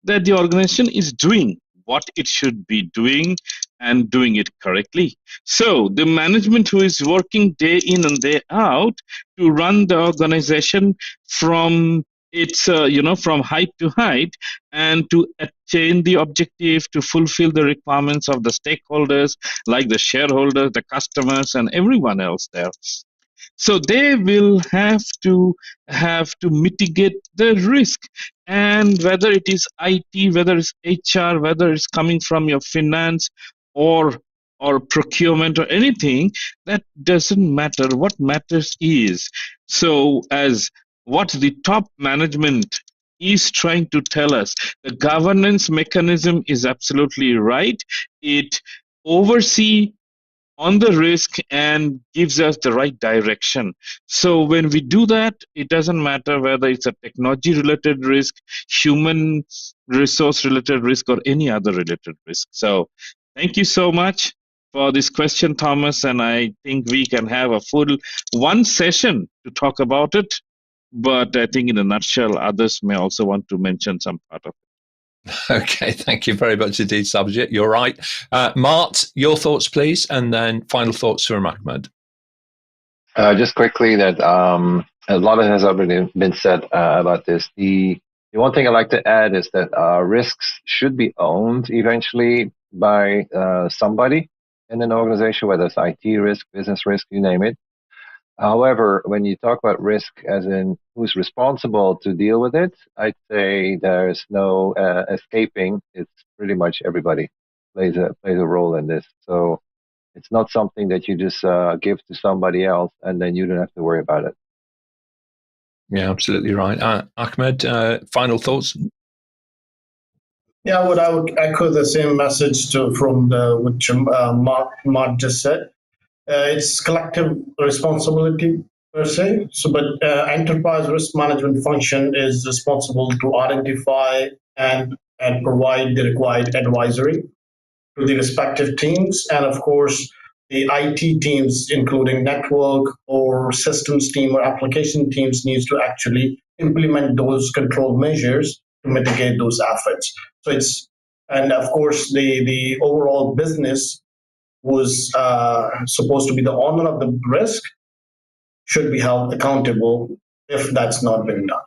that the organization is doing what it should be doing and doing it correctly. So the management who is working day in and day out to run the organization from its, from height to height, and to attain the objective, to fulfill the requirements of the stakeholders, like the shareholders, the customers, and everyone else there. So they will have to mitigate the risk, and whether it is IT, whether it's HR, whether it's coming from your finance or procurement or anything, that doesn't matter. What matters is, so as what the top management is trying to tell us, the governance mechanism is absolutely right. It oversees on the risk and gives us the right direction. So when we do that, it doesn't matter whether it's a technology related risk, human resource related risk, or any other related risk. So thank you so much for this question, Thomas, and I think we can have a full one session to talk about it. But I think in a nutshell, others may also want to mention some part of it. Okay, thank you very much indeed, Sarbojit. You're right. Mart, your thoughts, please, and then final thoughts from Ahmad. Just quickly, that a lot has already been said about this. The one thing I'd like to add is that risks should be owned eventually by somebody in an organization, whether it's IT risk, business risk, you name it. However, when you talk about risk as in who's responsible to deal with it, I'd say there's no escaping. It's pretty much everybody plays a role in this. So it's not something that you just give to somebody else and then you don't have to worry about it. Yeah, absolutely right. Ahmed, final thoughts? Yeah, I would echo the same message from which Mart just said. It's collective responsibility per se. So, but enterprise risk management function is responsible to identify and provide the required advisory to the respective teams, and of course the IT teams, including network or systems team or application teams, needs to actually implement those control measures to mitigate those efforts. So and of course the overall business was supposed to be the owner of the risk should be held accountable if that's not been done.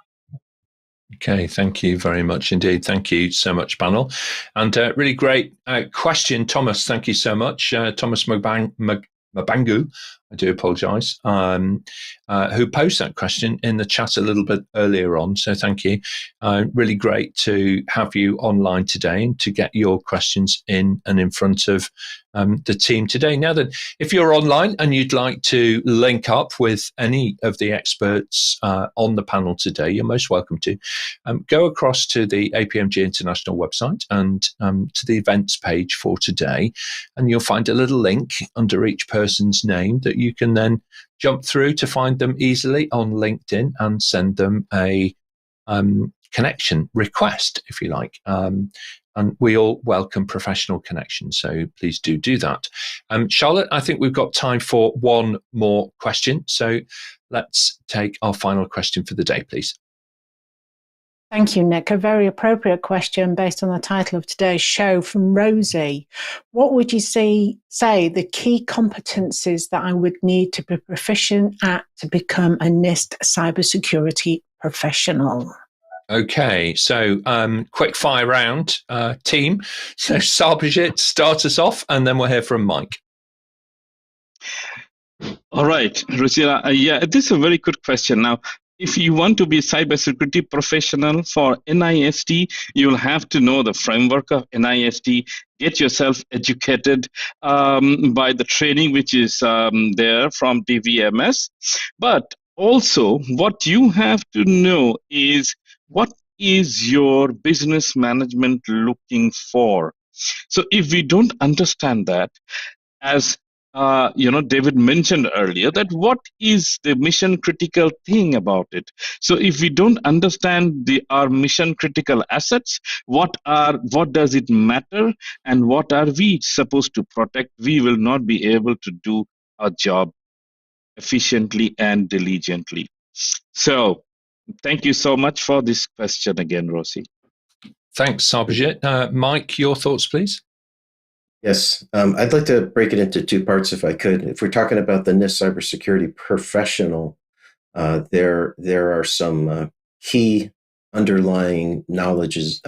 Okay, thank you very much indeed. Thank you so much, panel. And really great question, Thomas. Thank you so much. Thomas Mabangu, I do apologise, who posed that question in the chat a little bit earlier on. So thank you. Really great to have you online today and to get your questions in and in front of the team today. Now that if you're online and you'd like to link up with any of the experts on the panel today, you're most welcome to. Go across to the APMG International website and to the events page for today, and you'll find a little link under each person's name that you can then jump through to find them easily on LinkedIn and send them a connection request, if you like. And we all welcome professional connections, so please do that. Charlotte, I think we've got time for one more question, so let's take our final question for the day, please. Thank you, Nick. A very appropriate question based on the title of today's show from Rosie. What would you say the key competencies that I would need to be proficient at to become a NIST Cyber Security Professional? Okay, so quick fire round, team. So Sarbojit, start us off, and then we'll hear from Mike. All right, Rosila. Yeah, this is a very good question. Now, if you want to be a cybersecurity professional for NIST, you'll have to know the framework of NIST, get yourself educated by the training which is there from DVMS. But also, what you have to know is what is your business management looking for? So if we don't understand that, as David mentioned earlier, that what is the mission critical thing about it? So if we don't understand our mission critical assets, what does it matter, and what are we supposed to protect, we will not be able to do our job efficiently and diligently. So thank you so much for this question again, Rosie. Thanks, Sarbojit. Mike, your thoughts, please. Yes, I'd like to break it into two parts if I could. If we're talking about the NIST Cyber Security Professional, there are some key underlying knowledges,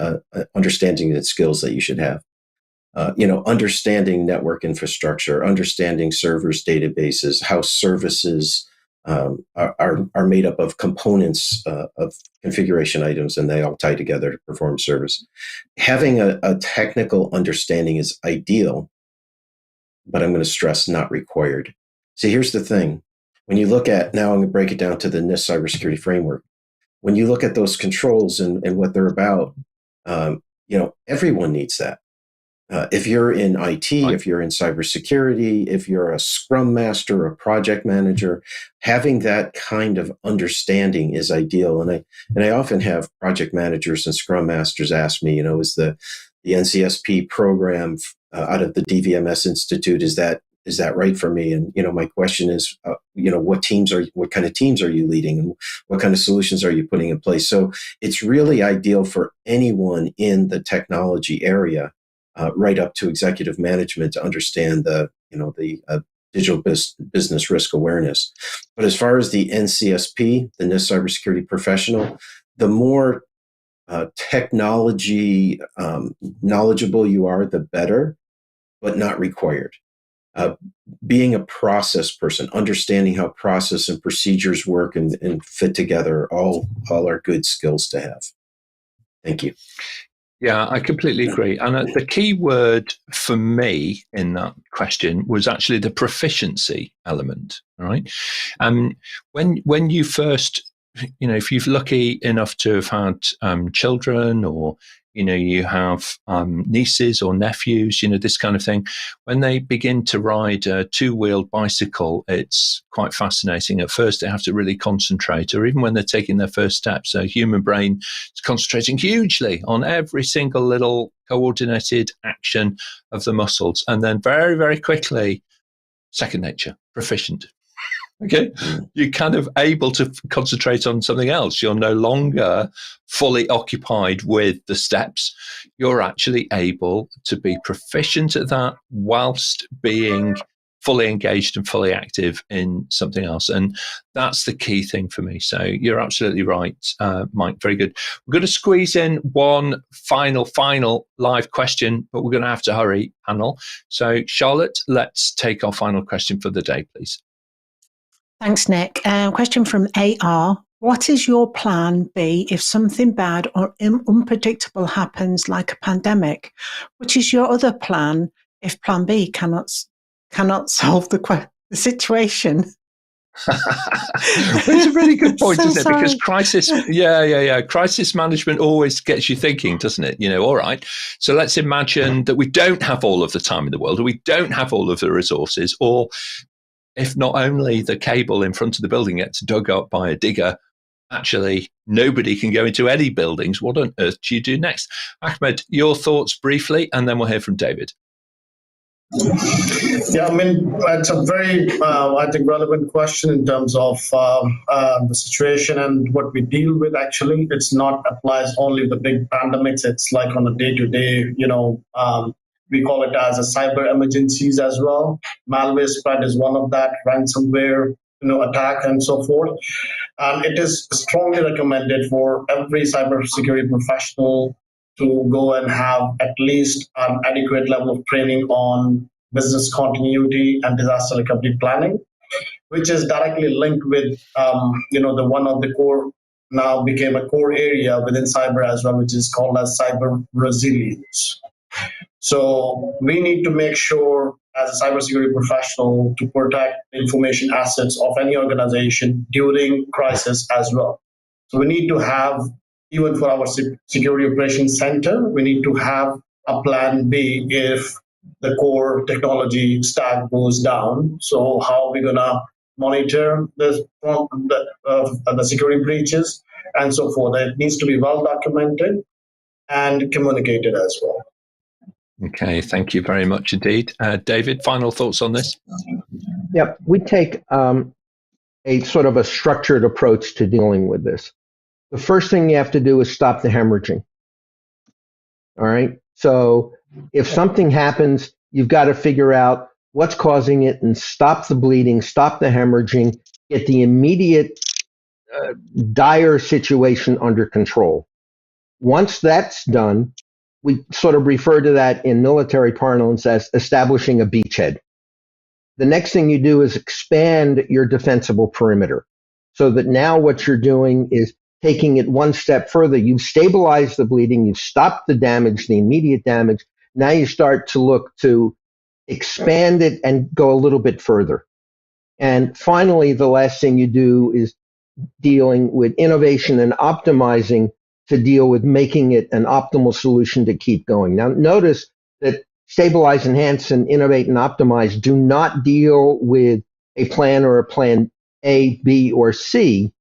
understanding and skills that you should have. Understanding network infrastructure, understanding servers, databases, how services are made up of components of configuration items, and they all tie together to perform service. Having a technical understanding is ideal, but I'm going to stress not required. So here's the thing. When you look at, now I'm going to break it down to the NIST cybersecurity framework. When you look at those controls and what they're about, everyone needs that. If you're in IT, if you're in cybersecurity, if you're a scrum master, a project manager, having that kind of understanding is ideal. And I often have project managers and scrum masters ask me, is the NCSP program out of the DVMS Institute. Is that right for me? And my question is, what kind of teams are you leading, and what kind of solutions are you putting in place? So it's really ideal for anyone in the technology area, right up to executive management, to understand the digital business risk awareness. But as far as the NCSP, the NIST Cyber Security Professional, the more technology knowledgeable you are, the better, but not required. Being a process person, understanding how process and procedures work and fit together, all are good skills to have. Thank you. Yeah, I completely agree. And the key word for me in that question was actually the proficiency element. All right. When you first, if you're lucky enough to have had children, or you have nieces or nephews, this kind of thing, when they begin to ride a two-wheeled bicycle, it's quite fascinating. At first, they have to really concentrate, or even when they're taking their first steps, a human brain is concentrating hugely on every single little coordinated action of the muscles. And then very, very quickly, second nature, proficient. Okay, you're kind of able to concentrate on something else. You're no longer fully occupied with the steps. You're actually able to be proficient at that whilst being fully engaged and fully active in something else. And that's the key thing for me. So you're absolutely right, Mike. Very good. We're going to squeeze in one final live question, but we're going to have to hurry, panel. So Charlotte, let's take our final question for the day, please. Thanks, Nick. Question from AR. What is your plan B if something bad or unpredictable happens, like a pandemic? What is your other plan if plan B cannot solve the situation? It's a really good point, isn't it? Because crisis management always gets you thinking, doesn't it? All right, so let's imagine that we don't have all of the time in the world, or we don't have all of the resources, or if not only the cable in front of the building gets dug up by a digger, actually nobody can go into any buildings. What on earth do you do next? Ahmad, your thoughts briefly, and then we'll hear from David. Yeah, it's a very, I think, relevant question in terms of the situation and what we deal with. Actually, it's not applies only to the big pandemics. It's like on a day-to-day, we call it as a cyber emergencies as well. Malware spread is one of that, ransomware, attack and so forth. And it is strongly recommended for every cybersecurity professional to go and have at least an adequate level of training on business continuity and disaster recovery planning, which is directly linked with, the one of the core now became a core area within cyber as well, which is called as cyber resilience. So we need to make sure as a cybersecurity professional to protect information assets of any organization during crisis as well. So we need to have, even for our security operations center, we need to have a plan B if the core technology stack goes down. So how are we going to monitor the security breaches and so forth? It needs to be well documented and communicated as well. Okay, thank you very much indeed. David, final thoughts on this? Yep, we take a sort of a structured approach to dealing with this. The first thing you have to do is stop the hemorrhaging. All right, so if something happens, you've got to figure out what's causing it and stop the bleeding, stop the hemorrhaging, get the immediate dire situation under control. Once that's done, we sort of refer to that in military parlance as establishing a beachhead. The next thing you do is expand your defensible perimeter, so that now what you're doing is taking it one step further. You've stabilized the bleeding, you've stopped the damage, the immediate damage. Now you start to look to expand it and go a little bit further. And finally, the last thing you do is dealing with innovation and optimizing to deal with making it an optimal solution to keep going. Now, notice that stabilize, enhance, and innovate and optimize do not deal with a plan or a plan A, B, or C,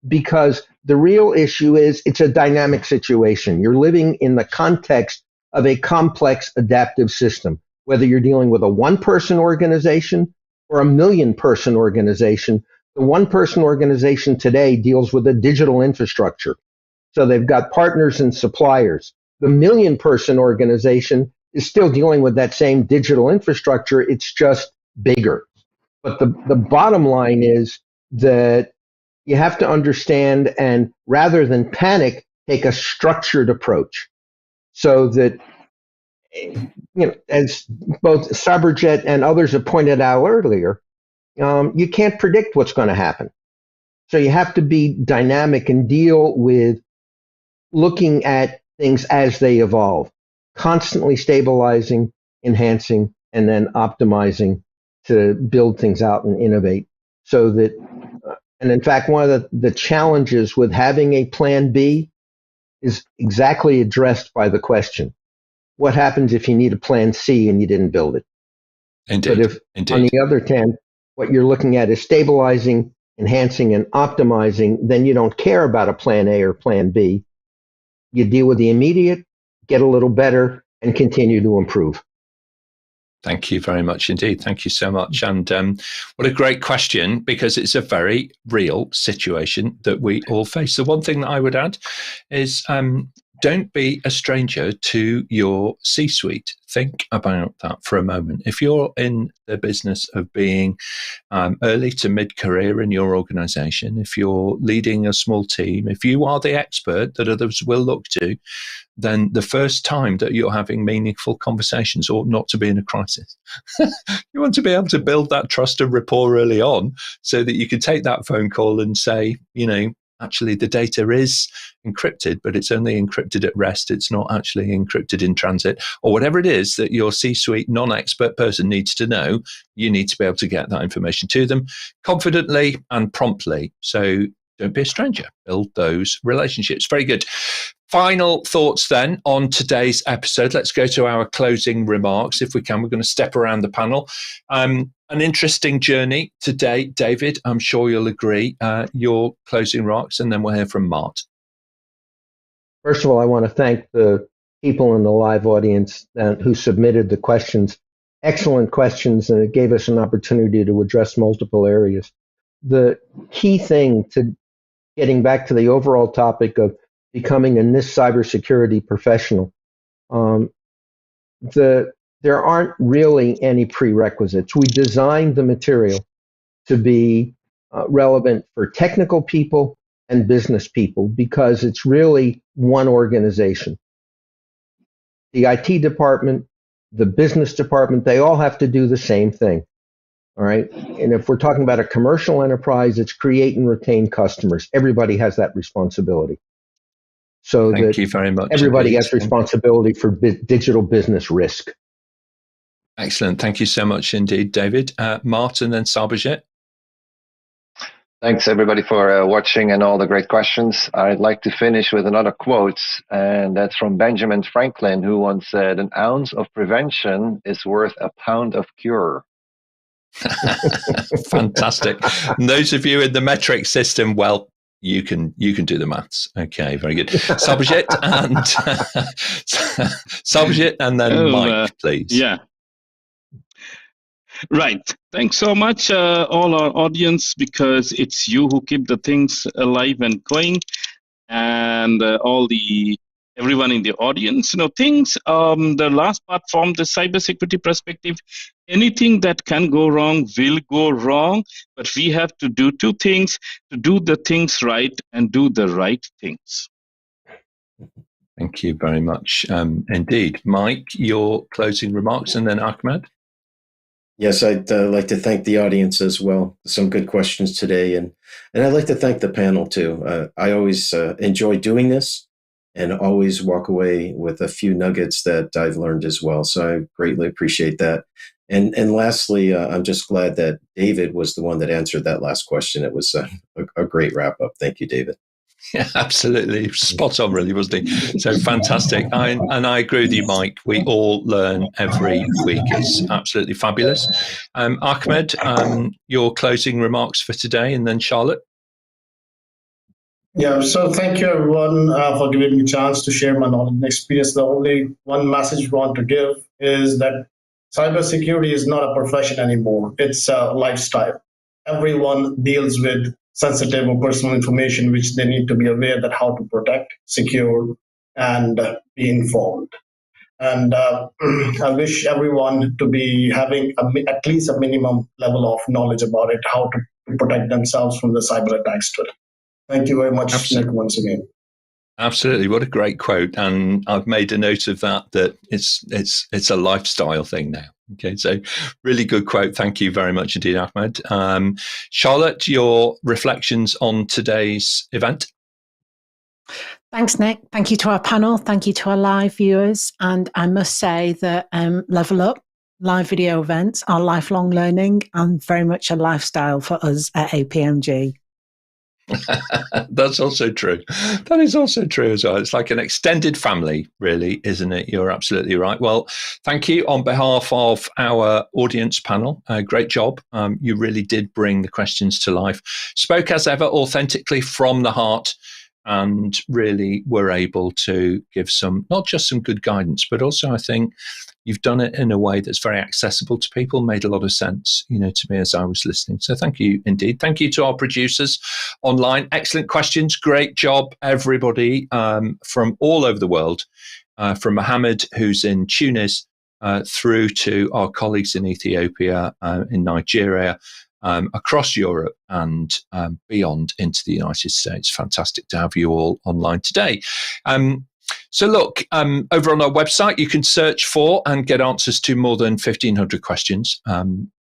because the real issue is it's a dynamic situation. You're living in the context of a complex adaptive system. Whether you're dealing with a one-person organization or a million-person organization, the one-person organization today deals with a digital infrastructure. So they've got partners and suppliers. The million-person organization is still dealing with that same digital infrastructure. It's just bigger. But the bottom line is that you have to understand, and rather than panic, take a structured approach so that, as both Sarbojit and others have pointed out earlier, you can't predict what's going to happen. So you have to be dynamic and deal with looking at things as they evolve, constantly stabilizing, enhancing, and then optimizing to build things out and innovate. So that, and in fact, one of the challenges with having a plan B is exactly addressed by the question: what happens if you need a plan C and you didn't build it? Indeed. But if, on the other hand, what you're looking at is stabilizing, enhancing, and optimizing, then you don't care about a plan A or plan B. You deal with the immediate, get a little better, and continue to improve. Thank you very much indeed. Thank you so much. And what a great question, because it's a very real situation that we all face. The one thing that I would add is don't be a stranger to your C-suite. Think about that for a moment. If you're in the business of being early to mid-career in your organization, if you're leading a small team, if you are the expert that others will look to, then the first time that you're having meaningful conversations ought not to be in a crisis. You want to be able to build that trust and rapport early on so that you can take that phone call and say, actually, the data is encrypted, but it's only encrypted at rest. It's not actually encrypted in transit, or whatever it is that your C-suite non-expert person needs to know. You need to be able to get that information to them confidently and promptly. So don't be a stranger. Build those relationships. Very good. Final thoughts then on today's episode. Let's go to our closing remarks. If we can, we're going to step around the panel. An interesting journey today, David. I'm sure you'll agree. Your closing remarks, and then we'll hear from Mart. First of all, I want to thank the people in the live audience who submitted the questions. Excellent questions, and it gave us an opportunity to address multiple areas. The key thing to getting back to the overall topic of becoming a NIST Cyber Security Professional, there aren't really any prerequisites. We designed the material to be relevant for technical people and business people because it's really one organization. The IT department, the business department, they all have to do the same thing. All right. And if we're talking about a commercial enterprise, it's create and retain customers. Everybody has that responsibility. So thank you very much. Everybody has responsibility for digital business risk. Excellent. Thank you so much indeed, David. Mart and then Sarbojit. Thanks, everybody, for watching and all the great questions. I'd like to finish with another quote, and that's from Benjamin Franklin, who once said, "An ounce of prevention is worth a pound of cure." Fantastic. And those of you in the metric system, well, you can do the maths. Okay, very good. Sarbojit and then Mike, please. Yeah. Right. Thanks so much, all our audience, because it's you who keep the things alive and going, and everyone in the audience. The last part from the cybersecurity perspective, anything that can go wrong will go wrong, but we have to do two things: to do the things right and do the right things. Thank you very much indeed. Mike, your closing remarks, and then Ahmad. Yes, I'd like to thank the audience as well. Some good questions today, and I'd like to thank the panel too. I always enjoy doing this, and always walk away with a few nuggets that I've learned as well. So I greatly appreciate that. And lastly, I'm just glad that David was the one that answered that last question. It was a great wrap up. Thank you, David. Yeah, absolutely. Spot on, really, wasn't he? So fantastic. I agree with you, Mike. We all learn every week. It's absolutely fabulous. Ahmad, your closing remarks for today, and then Charlotte. Yeah, so thank you everyone for giving me a chance to share my knowledge and experience. The only one message we want to give is that cybersecurity is not a profession anymore. It's a lifestyle. Everyone deals with sensitive or personal information, which they need to be aware that how to protect, secure, and be informed. And I wish everyone to be having at least a minimum level of knowledge about it, how to protect themselves from the cyber attacks today. Thank you very much, Absolutely. Nick, once again. Absolutely, what a great quote, and I've made a note of that. That it's a lifestyle thing now. Okay, so really good quote. Thank you very much indeed, Ahmad. Charlotte, your reflections on today's event. Thanks, Nick. Thank you to our panel. Thank you to our live viewers. And I must say that Level Up live video events are lifelong learning and very much a lifestyle for us at APMG. That's also true. That is also true as well. It's like an extended family, really, isn't it? You're absolutely right. Well, thank you on behalf of our audience panel. Great job. You really did bring the questions to life. Spoke as ever authentically from the heart, and really were able to give some, not just some good guidance, but also I think you've done it in a way that's very accessible to people, made a lot of sense, to me as I was listening. So thank you indeed. Thank you to our producers online. Excellent questions. Great job, everybody from all over the world, from Ahmad, who's in Tunis, through to our colleagues in Ethiopia, in Nigeria, across Europe and beyond into the United States. Fantastic to have you all online today. So look, over on our website, you can search for and get answers to more than 1,500 questions.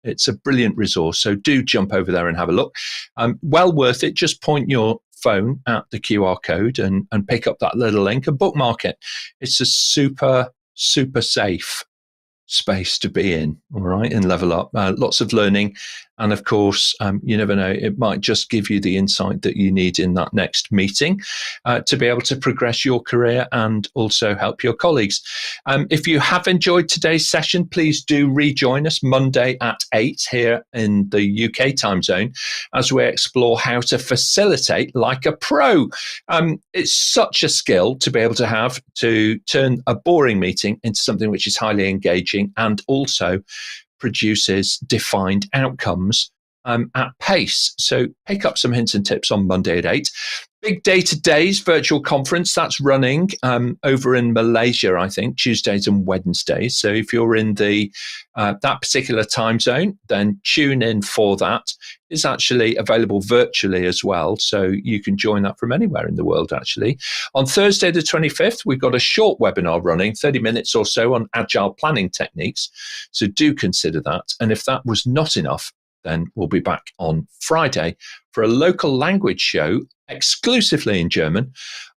It's a brilliant resource, so do jump over there and have a look. Well worth it. Just point your phone at the QR code and pick up that little link and bookmark it. It's a super, super safe space to be in, all right, and Level Up. Lots of learning. And of course, you never know, it might just give you the insight that you need in that next meeting to be able to progress your career and also help your colleagues. If you have enjoyed today's session, please do rejoin us Monday at 8 here in the UK time zone as we explore how to facilitate like a pro. It's such a skill to be able to have to turn a boring meeting into something which is highly engaging and also produces defined outcomes at pace. So pick up some hints and tips on Monday at 8. Big Data Days virtual conference, that's running over in Malaysia, I think, Tuesdays and Wednesdays. So if you're in the that particular time zone, then tune in for that. It's actually available virtually as well, so you can join that from anywhere in the world, actually. On Thursday the 25th, we've got a short webinar running, 30 minutes or so, on agile planning techniques. So do consider that. And if that was not enough, then we'll be back on Friday for a local language show exclusively in German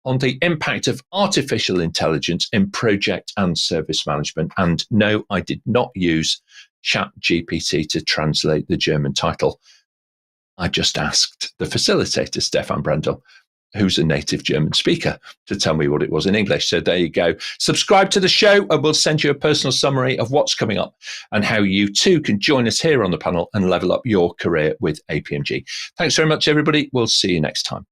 on the impact of artificial intelligence in project and service management. And no, I did not use ChatGPT to translate the German title. I just asked the facilitator, Stefan Brendel, who's a native German speaker, to tell me what it was in English. So there you go. Subscribe to the show and we'll send you a personal summary of what's coming up and how you too can join us here on the panel and level up your career with APMG. Thanks very much, everybody. We'll see you next time.